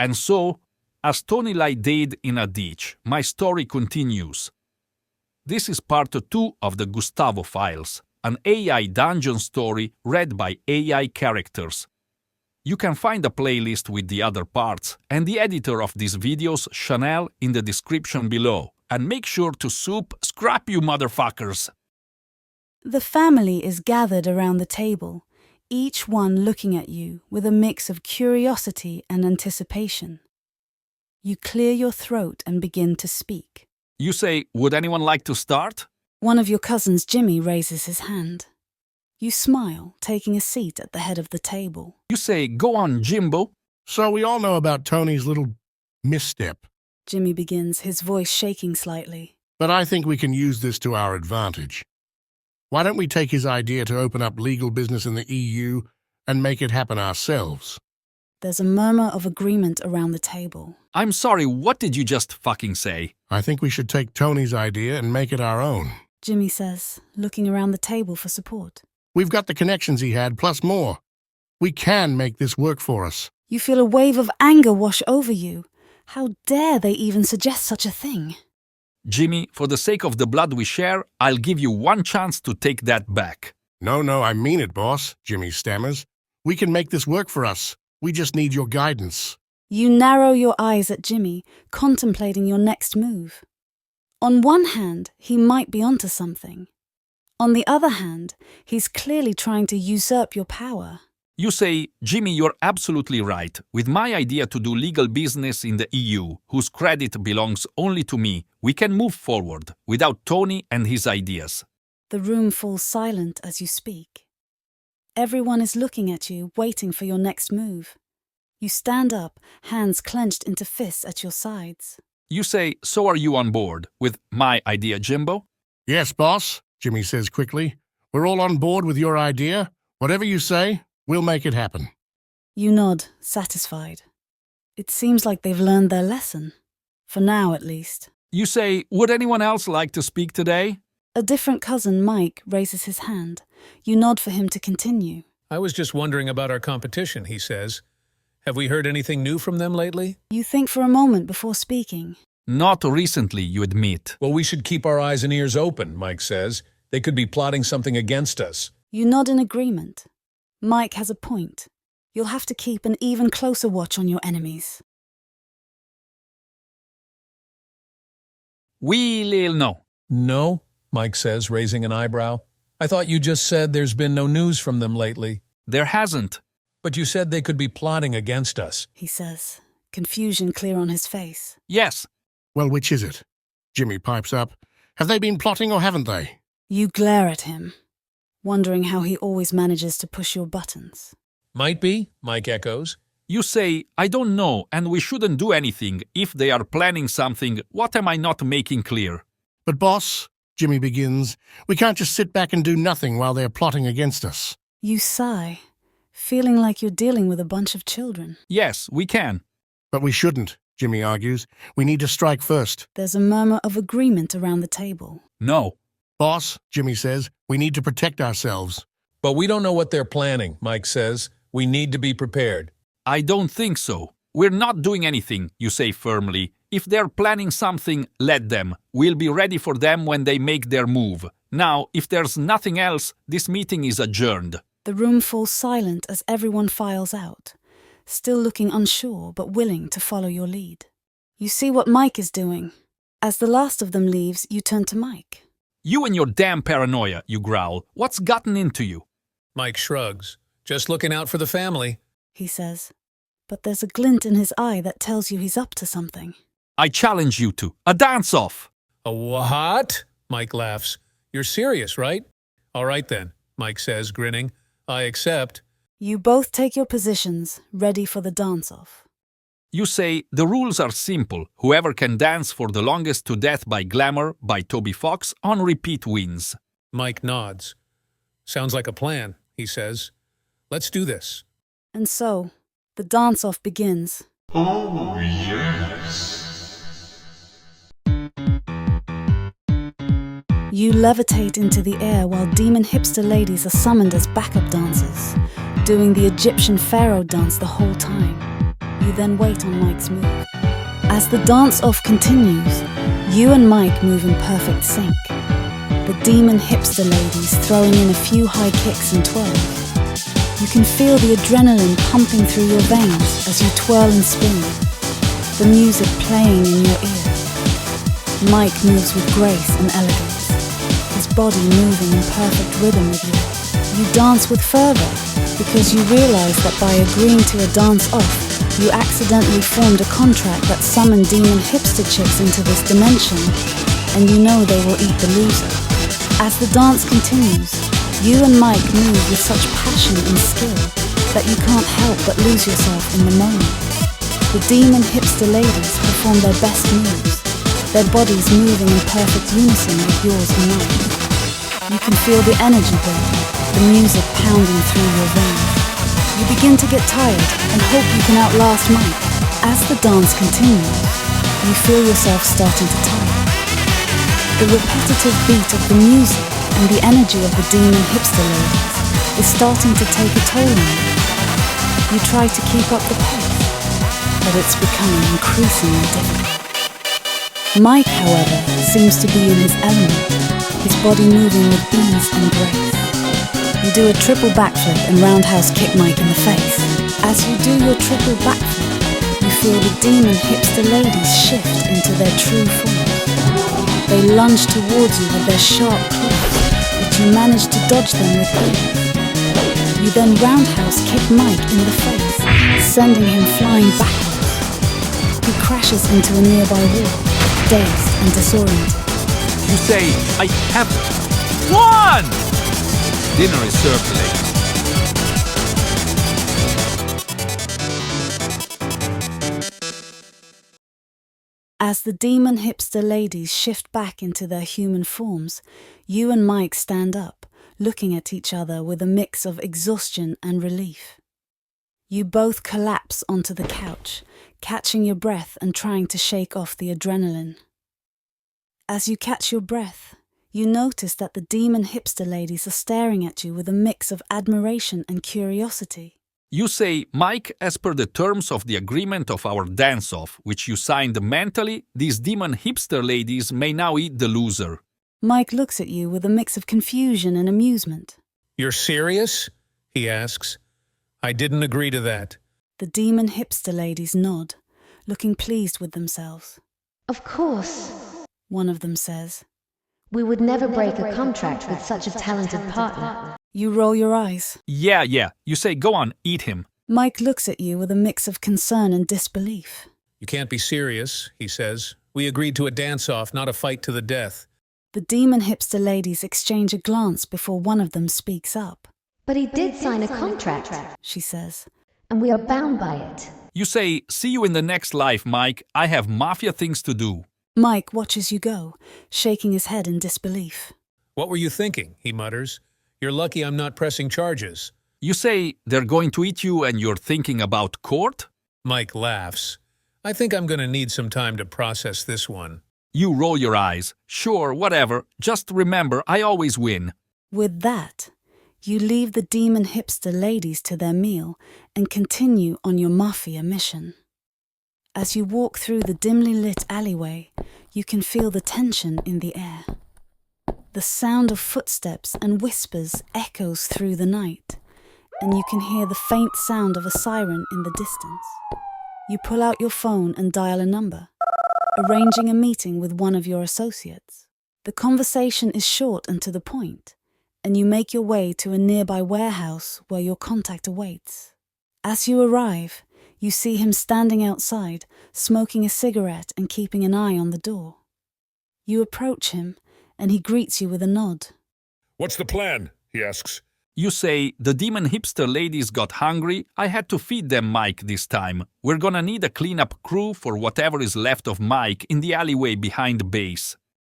And so, as Tony lie dead in a ditch, my story continues. This is part 2 of the Gustavo Files, an AI dungeon story read by AI characters. You can find a playlist with the other parts and the editor of these videos, Chanel, in the description below. And make sure to scrap you motherfuckers! The family is gathered around the table, each one looking at you with a mix of curiosity and anticipation. You clear your throat and begin to speak. You say, would anyone like to start? One of your cousins, Jimmy, raises his hand. You smile, taking a seat at the head of the table. You say, go on, Jimbo. So we all know about Tony's little misstep. Jimmy begins, his voice shaking slightly. But I think we can use this to our advantage. Why don't we take his idea to open up legal business in the EU and make it happen ourselves? There's a murmur of agreement around the table. I'm sorry, what did you just fucking say? I think we should take Tony's idea and make it our own. Jimmy says, looking around the table for support. We've got the connections he had, plus more. We can make this work for us. You feel a wave of anger wash over you. How dare they even suggest such a thing? Jimmy, for the sake of the blood we share, I'll give you one chance to take that back. No, I mean it, boss, Jimmy stammers. We can make this work for us. We just need your guidance. You narrow your eyes at Jimmy, contemplating your next move. On one hand, he might be onto something. On the other hand, he's clearly trying to usurp your power. You say, Jimmy, you're absolutely right. With my idea to do legal business in the EU, whose credit belongs only to me, we can move forward without Tony and his ideas. The room falls silent as you speak. Everyone is looking at you, waiting for your next move. You stand up, hands clenched into fists at your sides. You say, so are you on board with my idea, Jimbo? Yes, boss, Jimmy says quickly. We're all on board with your idea. Whatever you say, we'll make it happen. You nod, satisfied. It seems like they've learned their lesson. For now, at least. You say, would anyone else like to speak today? A different cousin, Mike, raises his hand. You nod for him to continue. I was just wondering about our competition, he says. Have we heard anything new from them lately? You think for a moment before speaking. Not recently, you admit. Well, we should keep our eyes and ears open, Mike says. They could be plotting something against us. You nod in agreement. Mike has a point. You'll have to keep an even closer watch on your enemies. We'll know. No, Mike says, raising an eyebrow. I thought you just said there's been no news from them lately. There hasn't. But you said they could be plotting against us. He says, confusion clear on his face. Yes. Well, which is it? Jimmy pipes up. Have they been plotting or haven't they? You glare at him, wondering how he always manages to push your buttons. Might be, Mike echoes. You say, I don't know, and we shouldn't do anything. If they are planning something, what am I not making clear? But boss, Jimmy begins, we can't just sit back and do nothing while they're plotting against us. You sigh, feeling like you're dealing with a bunch of children. Yes, we can. But we shouldn't, Jimmy argues. We need to strike first. There's a murmur of agreement around the table. No. Boss, Jimmy says, we need to protect ourselves. But we don't know what they're planning, Mike says. We need to be prepared. I don't think so. We're not doing anything, you say firmly. If they're planning something, let them. We'll be ready for them when they make their move. Now, if there's nothing else, this meeting is adjourned. The room falls silent as everyone files out, still looking unsure but willing to follow your lead. You see what Mike is doing. As the last of them leaves, you turn to Mike. You and your damn paranoia, you growl. What's gotten into you? Mike shrugs. Just looking out for the family, he says. But there's a glint in his eye that tells you he's up to something. I challenge you to a dance-off. A what? Mike laughs. You're serious, right? All right then, Mike says, grinning. I accept. You both take your positions, ready for the dance-off. You say, the rules are simple. Whoever can dance for the longest to death by Glamour by Toby Fox on repeat wins. Mike nods. Sounds like a plan, he says. Let's do this. And so, the dance-off begins. Oh, yes. You levitate into the air while demon hipster ladies are summoned as backup dancers, doing the Egyptian pharaoh dance the whole time. You then wait on Mike's move. As the dance-off continues, you and Mike move in perfect sync. The demon hipster ladies throwing in a few high kicks and twirls. You can feel the adrenaline pumping through your veins as you twirl and spin, the music playing in your ear. Mike moves with grace and elegance, his body moving in perfect rhythm with you. You dance with fervor because you realize that by agreeing to a dance-off, you accidentally formed a contract that summoned demon hipster chicks into this dimension, and you know they will eat the loser. As the dance continues, you and Mike move with such passion and skill that you can't help but lose yourself in the moment. The demon hipster ladies perform their best moves, their bodies moving in perfect unison with yours and mine. You can feel the energy building, the music pounding through your veins. You begin to get tired and hope you can outlast Mike. As the dance continues, you feel yourself starting to tire. The repetitive beat of the music and the energy of the demon hipster ladies is starting to take a toll on you. You try to keep up the pace, but it's becoming increasingly difficult. Mike, however, seems to be in his element, his body moving with ease and grace. You do a triple backflip and roundhouse kick Mike in the face. As you do your triple backflip, you feel the demon hipster ladies shift into their true form. They lunge towards you with their sharp claws, but you manage to dodge them with ease. You then roundhouse kick Mike in the face, sending him flying backwards. He crashes into a nearby wall, dazed and disoriented. You say, I have won! Dinner is served, ladies. As the demon hipster ladies shift back into their human forms, you and Mike stand up, looking at each other with a mix of exhaustion and relief. You both collapse onto the couch, catching your breath and trying to shake off the adrenaline. As you catch your breath, you notice that the demon hipster ladies are staring at you with a mix of admiration and curiosity. You say, Mike, as per the terms of the agreement of our dance-off, which you signed mentally, these demon hipster ladies may now eat the loser. Mike looks at you with a mix of confusion and amusement. You're serious? He asks. I didn't agree to that. The demon hipster ladies nod, looking pleased with themselves. Of course. One of them says. We would never break a contract with such a talented partner. You roll your eyes. Yeah. You say, go on, eat him. Mike looks at you with a mix of concern and disbelief. You can't be serious, he says. We agreed to a dance-off, not a fight to the death. The demon hipster ladies exchange a glance before one of them speaks up. But he did sign a contract, she says. And we are bound by it. You say, see you in the next life, Mike. I have mafia things to do. Mike watches you go, shaking his head in disbelief. What were you thinking? He mutters. You're lucky I'm not pressing charges. You say, they're going to eat you and you're thinking about court? Mike laughs. I think I'm going to need some time to process this one. You roll your eyes. Sure, whatever. Just remember, I always win. With that, you leave the demon hipster ladies to their meal and continue on your mafia mission. As you walk through the dimly lit alleyway, you can feel the tension in the air. The sound of footsteps and whispers echoes through the night, and you can hear the faint sound of a siren in the distance. You pull out your phone and dial a number, arranging a meeting with one of your associates. The conversation is short and to the point, and you make your way to a nearby warehouse where your contact awaits. As you arrive, you see him standing outside, smoking a cigarette and keeping an eye on the door. You approach him, and he greets you with a nod. What's the plan? He asks. You say, the demon hipster ladies got hungry. I had to feed them Mike this time. We're gonna need a cleanup crew for whatever is left of Mike in the alleyway behind the base.